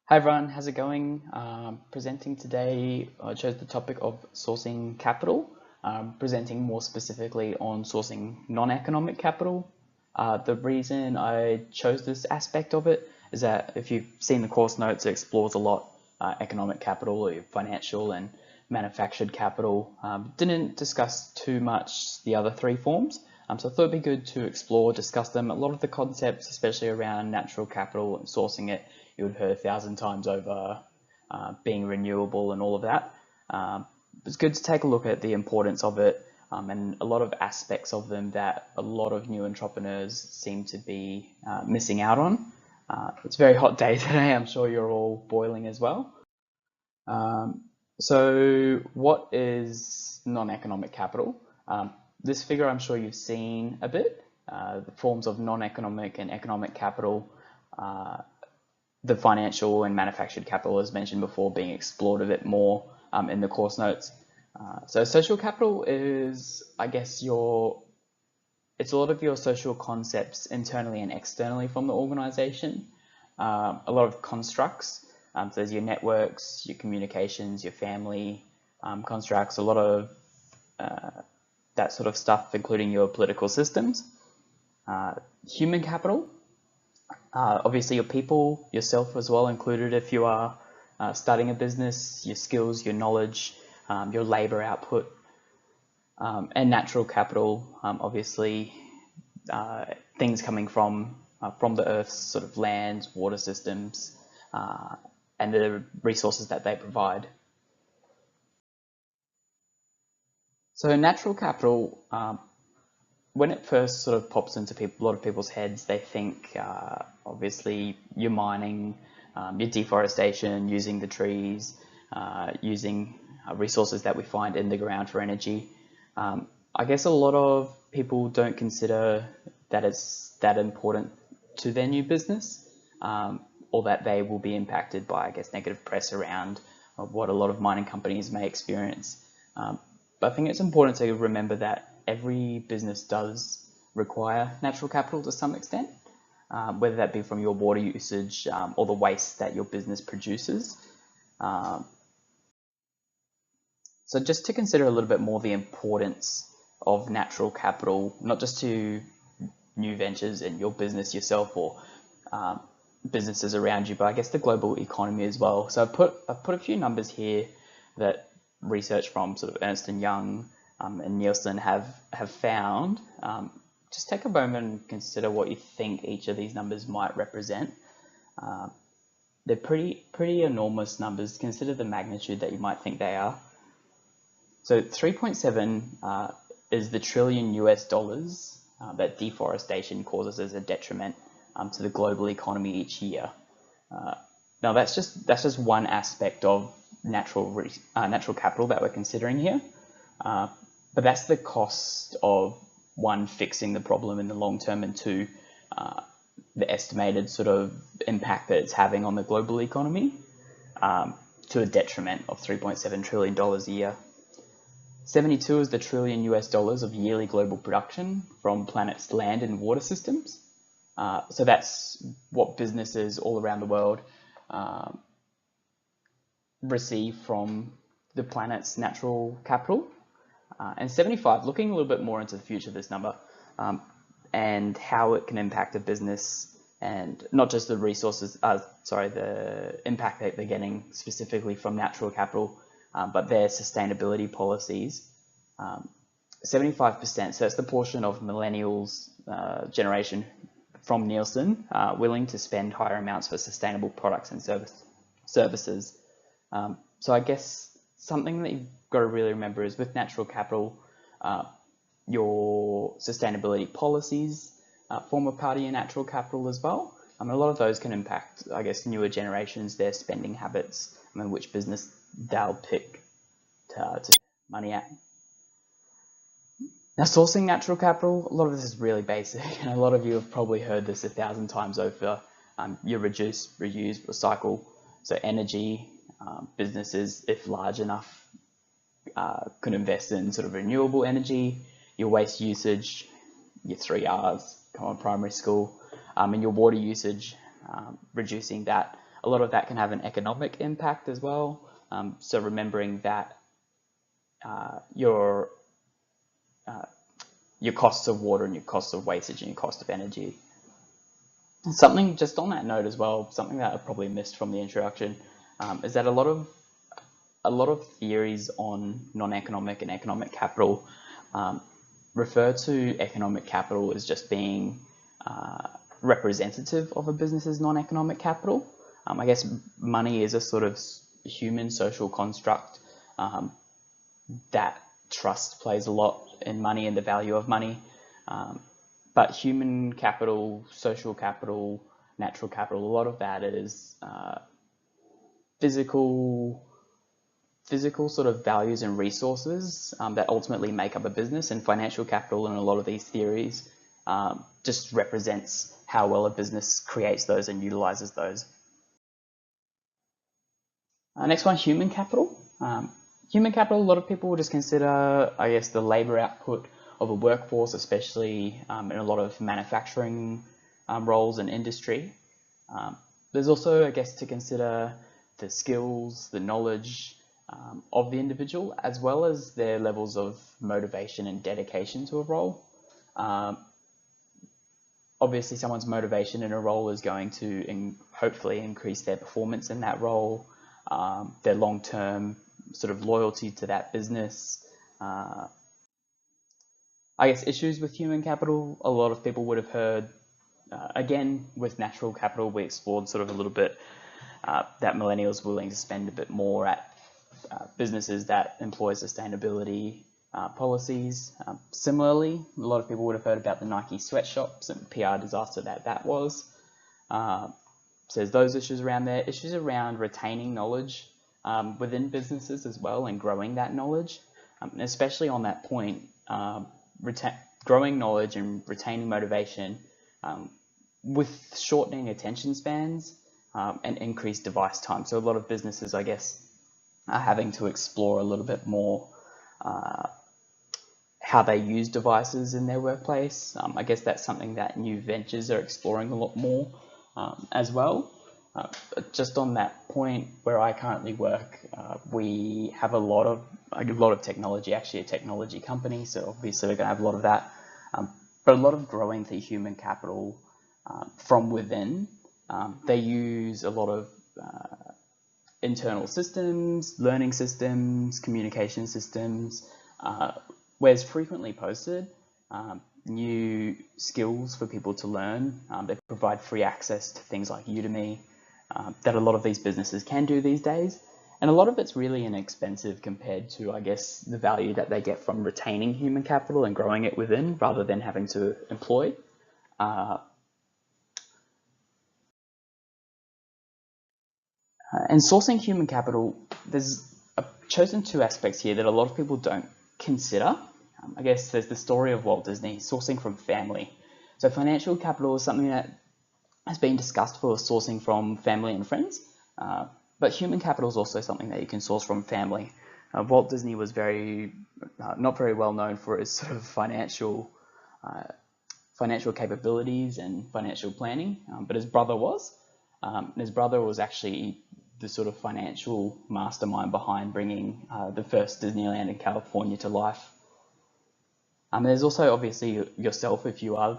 Hi everyone, how's it going? Presenting today, I chose the topic of sourcing capital, presenting more specifically on sourcing non-economic capital. The reason I chose this aspect of it is that if you've seen the course notes, it explores a lot economic capital, or financial and manufactured capital. Didn't discuss too much the other three forms, so I thought it'd be good to explore, discuss them. A lot of the concepts, especially around natural capital and sourcing it, you would have heard 1,000 times over, being renewable and all of that. It's good to take a look at the importance of it, and a lot of aspects of them that a lot of new entrepreneurs seem to be missing out on. It's a very hot day today. I'm sure you're all boiling as well. So what is non-economic capital? This figure I'm sure you've seen a bit. The forms of non-economic and economic capital, the financial and manufactured capital, as mentioned before, being explored a bit more in the course notes. So social capital is, I guess, it's a lot of your social concepts internally and externally from the organization. A lot of constructs. So there's your networks, your communications, your family constructs, a lot of that sort of stuff, including your political systems. Human capital, obviously your people, yourself as well included if you are starting a business, your skills, your knowledge, your labor output, and natural capital, obviously things coming from the Earth's sort of lands, water systems, and the resources that they provide. So natural capital, when it first sort of pops into a lot of people's heads, they think obviously you're mining, your deforestation, using the trees, using resources that we find in the ground for energy. I guess a lot of people don't consider that it's that important to their new business, or that they will be impacted by, I guess, negative press around what a lot of mining companies may experience. But I think it's important to remember that every business does require natural capital to some extent, whether that be from your water usage or the waste that your business produces. So just to consider a little bit more the importance of natural capital, not just to new ventures in your business yourself or businesses around you, but I guess the global economy as well. So I've put a few numbers here that research from sort of Ernst & Young and Nielsen have found. Just take a moment and consider what you think each of these numbers might represent. They're pretty enormous numbers. Consider the magnitude that you might think they are. So 3.7 is the trillion US dollars that deforestation causes as a detriment to the global economy each year. Now that's just one aspect of natural capital that we're considering here, but that's the cost of, one, fixing the problem in the long term, and two, the estimated sort of impact that it's having on the global economy, to a detriment of $3.7 trillion a year. 72 is the trillion US dollars of yearly global production from planet's land and water systems. So that's what businesses all around the world receive from the planet's natural capital. And 75, looking a little bit more into the future of this number, and how it can impact a business, and not just the resources, the impact that they're getting specifically from natural capital, but their sustainability policies. 75%, so that's the portion of millennials generation from Nielsen willing to spend higher amounts for sustainable products and services. So I guess something that you've got to really remember is with natural capital, your sustainability policies form a part of your natural capital as well. A lot of those can impact, I guess, newer generations, their spending habits, which business they'll pick to money at. Now, sourcing natural capital, a lot of this is really basic, and a lot of you have probably heard this 1,000 times over. You reduce, reuse, recycle. So energy, businesses, if large enough, could invest in sort of renewable energy. Your waste usage, your 3 Rs, come on primary school, and your water usage, reducing that. a lot of that can have an economic impact as well. So remembering that your costs of water and your costs of wastage and your cost of energy. Something just on that note as well, something that I probably missed from the introduction, is that a lot of theories on non-economic and economic capital refer to economic capital as just being representative of a business's non-economic capital. I guess money is a sort of human social construct that trust plays a lot in money and the value of money. But human capital, social capital, natural capital, a lot of that is physical sort of values and resources that ultimately make up a business, and financial capital in a lot of these theories just represents how well a business creates those and utilizes those. Next one, human capital. Human capital, a lot of people will just consider, I guess, the labor output of a workforce, especially in a lot of manufacturing roles and industry. There's also, I guess, to consider the skills, the knowledge of the individual, as well as their levels of motivation and dedication to a role. Obviously, someone's motivation in a role is going to hopefully increase their performance in that role, their long-term sort of loyalty to that business. I guess issues with human capital, a lot of people would have heard, again, with natural capital, we explored sort of a little bit that millennials are willing to spend a bit more at businesses that employ sustainability policies. Similarly, a lot of people would have heard about the Nike sweatshops and PR disaster that was. So there's those issues around there, issues around retaining knowledge within businesses as well and growing that knowledge, and especially on that point, growing knowledge and retaining motivation with shortening attention spans and increased device time. So a lot of businesses, I guess, are having to explore a little bit more how they use devices in their workplace. I guess that's something that new ventures are exploring a lot more as well. Just on that point, where I currently work, we have a lot of technology, actually a technology company, so obviously we're going to have a lot of that, but a lot of growing the human capital from within. They use a lot of internal systems, learning systems, communication systems, where it's frequently posted new skills for people to learn. They provide free access to things like Udemy that a lot of these businesses can do these days. And a lot of it's really inexpensive compared to, I guess, the value that they get from retaining human capital and growing it within rather than having to employ. And sourcing human capital, I've chosen two aspects here that a lot of people don't consider. I guess there's the story of Walt Disney, sourcing from family. So financial capital is something that has been discussed for sourcing from family and friends, but human capital is also something that you can source from family. Walt Disney was not very well known for his sort of financial capabilities and financial planning, but his brother was. His brother was actually the sort of financial mastermind behind bringing the first Disneyland in California to life. There's also obviously yourself if you are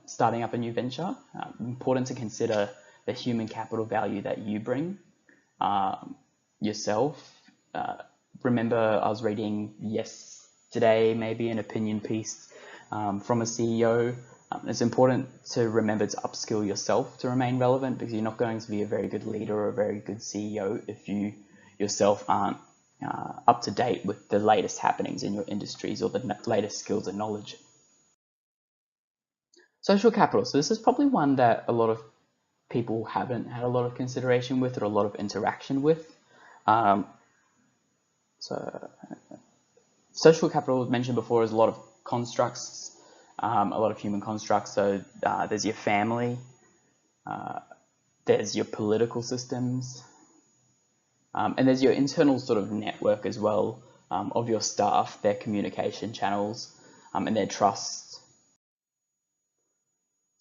starting up a new venture. Important to consider the human capital value that you bring yourself. Remember, I was reading yesterday maybe an opinion piece from a CEO. It's important to remember to upskill yourself to remain relevant, because you're not going to be a very good leader or a very good CEO if you yourself aren't up to date with the latest happenings in your industries or the latest skills and knowledge. Social capital. So this is probably one that a lot of people haven't had a lot of consideration with or a lot of interaction with. So social capital, mentioned before, is a lot of constructs, a lot of human constructs. So there's your family, there's your political systems, and there's your internal sort of network as well of your staff, their communication channels, and their trust.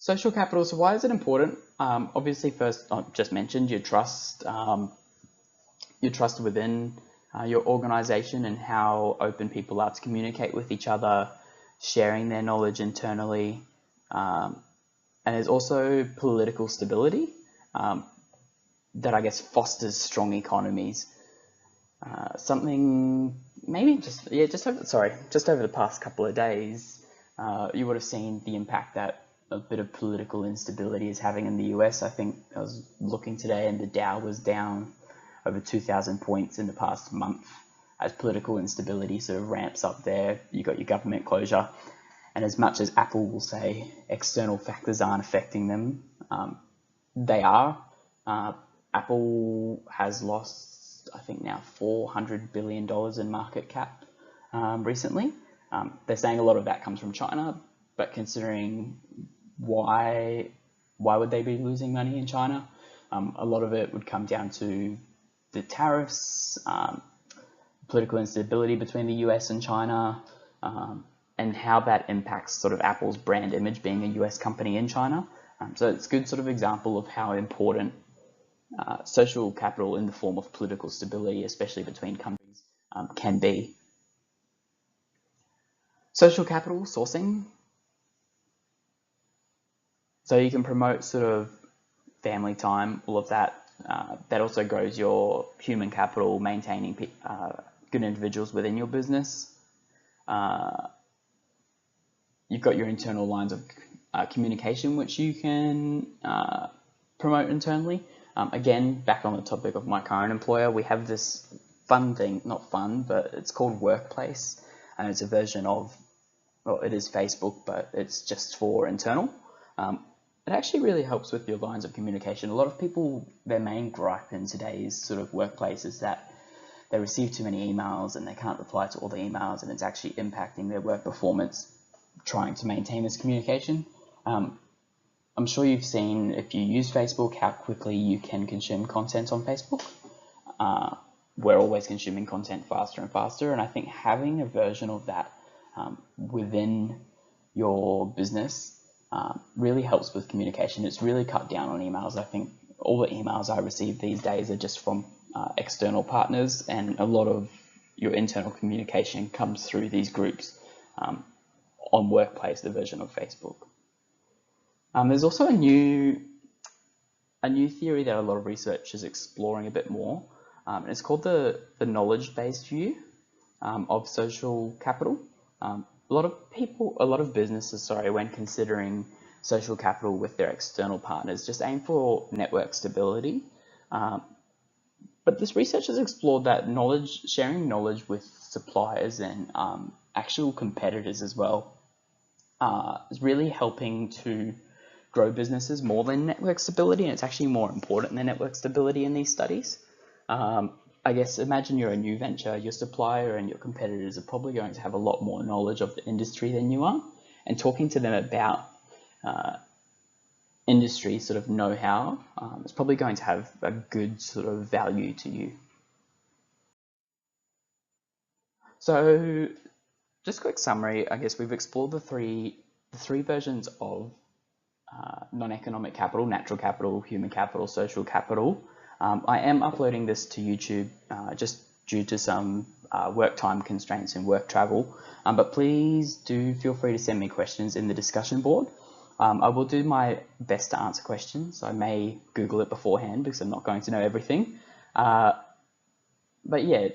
Social capital, so why is it important? Obviously, first, I just mentioned your trust within your organization and how open people are to communicate with each other, sharing their knowledge internally. And there's also political stability that I guess fosters strong economies. Something maybe just over the past couple of days, you would have seen the impact that a bit of political instability is having in the US. I think I was looking today and the Dow was down over 2,000 points in the past month as political instability sort of ramps up there. You got your government closure, and as much as Apple will say external factors aren't affecting them, they are. Apple has lost, I think now, $400 billion in market cap recently. They're saying a lot of that comes from China, but considering why would they be losing money in China? A lot of it would come down to the tariffs, political instability between the US and China, and how that impacts sort of Apple's brand image being a US company in China. So it's a good sort of example of how important social capital in the form of political stability, especially between countries, can be. Social capital sourcing. So you can promote sort of family time, all of that. That also grows your human capital, maintaining good individuals within your business. You've got your internal lines of communication, which you can promote internally. Again, back on the topic of my current employer, we have this fun thing, not fun, but it's called Workplace. And it's a version of, well, it is Facebook, but it's just for internal. It actually really helps with your lines of communication. A lot of people, their main gripe in today's sort of workplace is that they receive too many emails and they can't reply to all the emails, and it's actually impacting their work performance trying to maintain this communication. I'm sure you've seen, if you use Facebook, how quickly you can consume content on Facebook. We're always consuming content faster and faster, and I think having a version of that within your business really helps with communication. It's really cut down on emails. I think all the emails I receive these days are just from external partners, and a lot of your internal communication comes through these groups on Workplace, the version of Facebook. There's also a new theory that a lot of research is exploring a bit more, and it's called the knowledge-based view of social capital. A lot of businesses, when considering social capital with their external partners, just aim for network stability. But this research has explored that sharing knowledge with suppliers and actual competitors as well is really helping to grow businesses more than network stability, and it's actually more important than network stability in these studies. I guess imagine you're a new venture, your supplier and your competitors are probably going to have a lot more knowledge of the industry than you are, and talking to them about industry sort of know-how is probably going to have a good sort of value to you. So just a quick summary, I guess we've explored the three versions of non-economic capital: natural capital, human capital, social capital. I am uploading this to YouTube just due to some work time constraints and work travel, but please do feel free to send me questions in the discussion board. I will do my best to answer questions. I may Google it beforehand because I'm not going to know everything. But yeah,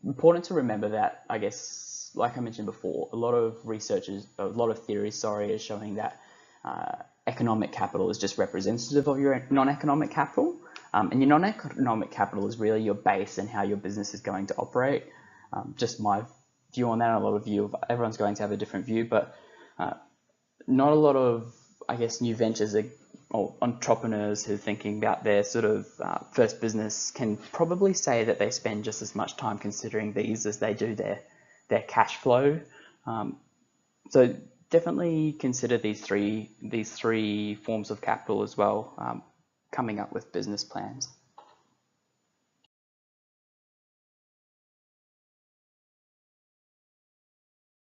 important to remember that, I guess, like I mentioned before, a lot of theories, are showing that economic capital is just representative of your non-economic capital. And your non-economic capital is really your base and how your business is going to operate. Just my view on that, everyone's going to have a different view, but not a lot of, I guess, new ventures or entrepreneurs who are thinking about their sort of first business can probably say that they spend just as much time considering these as they do their cash flow. So definitely consider these three forms of capital as well, coming up with business plans.